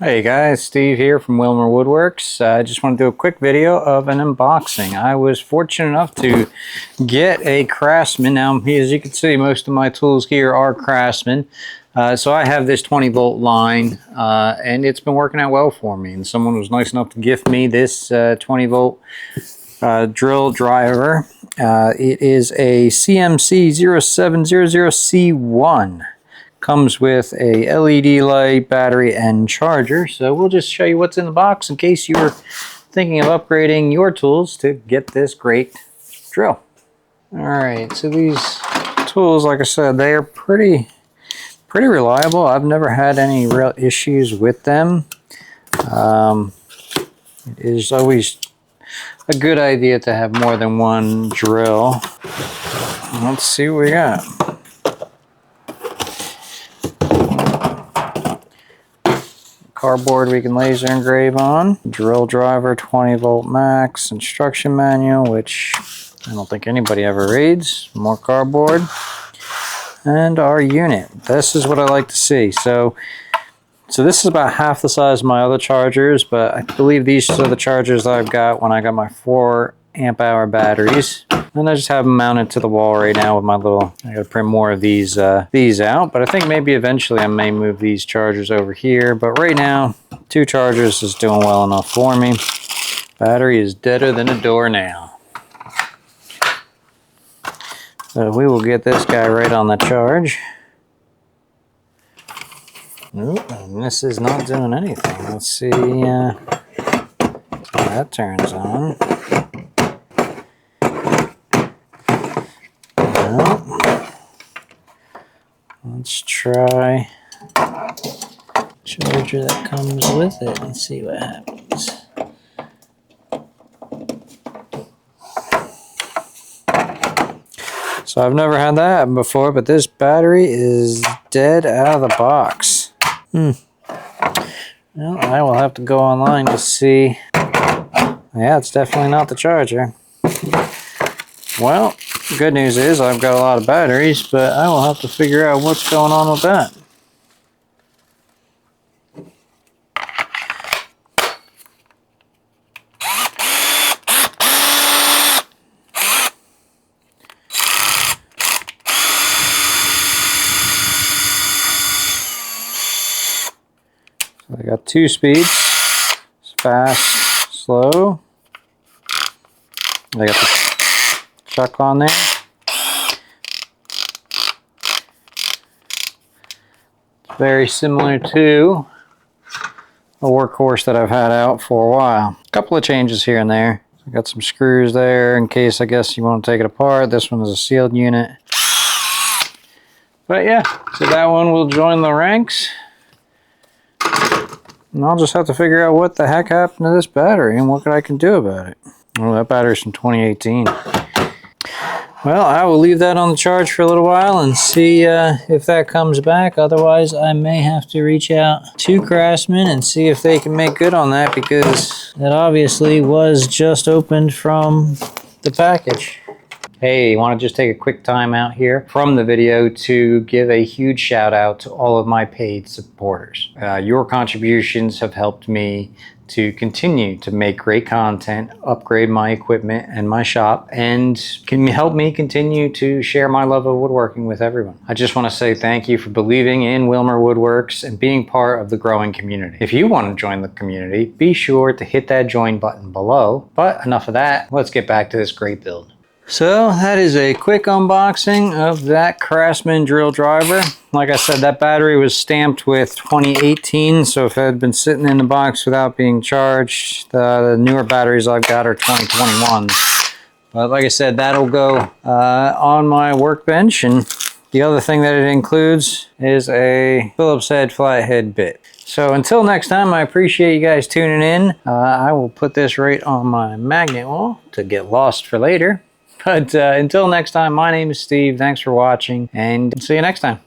Hey guys, Steve here from WilmerWoodWorks. I just want to do a quick video of an unboxing. I was fortunate enough to get a Craftsman. Now, as you can see, most of my tools here are Craftsman. So I have this 20 volt line and it's been working out well for me. And someone was nice enough to gift me this 20 volt drill driver. It is a CMC 0700C1. Comes with a LED light, battery, and charger. So we'll just show you what's in the box in case you were thinking of upgrading your tools to get this great drill. All right, so these tools, like I said, they are pretty reliable. I've never had any real issues with them. It is always a good idea to have more than one drill. Let's see what we got. Cardboard we can laser engrave on. Drill driver, 20 volt max, instruction manual, which I don't think anybody ever reads. More cardboard. And our unit. This is what I like to see. So this is about half the size of my other chargers, but I believe these are the chargers that I've got when I got my 4 amp hour batteries. And I just have them mounted to the wall right now with my little, I gotta print more of these out, but I think maybe eventually I may move these chargers over here, but right now, 2 chargers is doing well enough for me. Battery is deader than a door now. So we will get this guy right on the charge. Nope, and this is not doing anything. Let's see, that turns on. Let's try charger that comes with it and see what happens. So I've never had that happen before, but this battery is dead out of the box. Well, I will have to go online to see. Yeah, it's definitely not the charger. Well, the good news is I've got a lot of batteries, but I will have to figure out what's going on with that. So I got 2 speeds, fast, slow. I got the chuck on there. It's very similar to a workhorse that I've had out for a while. A couple of changes here and there. I got some screws there in case, I guess, you want to take it apart. This one is a sealed unit. But yeah, so that one will join the ranks. And I'll just have to figure out what the heck happened to this battery and what I can do about it. Oh, that battery's from 2018. Well, I will leave that on the charge for a little while and see if that comes back. Otherwise, I may have to reach out to Craftsman and see if they can make good on that, because that obviously was just opened from the package. Hey, I want to just take a quick time out here from the video to give a huge shout out to all of my paid supporters. Your contributions have helped me to continue to make great content, upgrade my equipment and my shop, and can help me continue to share my love of woodworking with everyone. I just want to say thank you for believing in WilmerWoodWorks and being part of the growing community. If you want to join the community, be sure to hit that join button below. But enough of that, let's get back to this great build. So that is a quick unboxing of that Craftsman drill driver. Like I said, that battery was stamped with 2018, so if it had been sitting in the box without being charged, the newer batteries I've got are 2021s. But like I said, that'll go on my workbench, and the other thing that it includes is a Phillips head flathead bit. So until next time, I appreciate you guys tuning in. I will put this right on my magnet wall to get lost for later. But until next time, my name is Steve. Thanks for watching, and see you next time.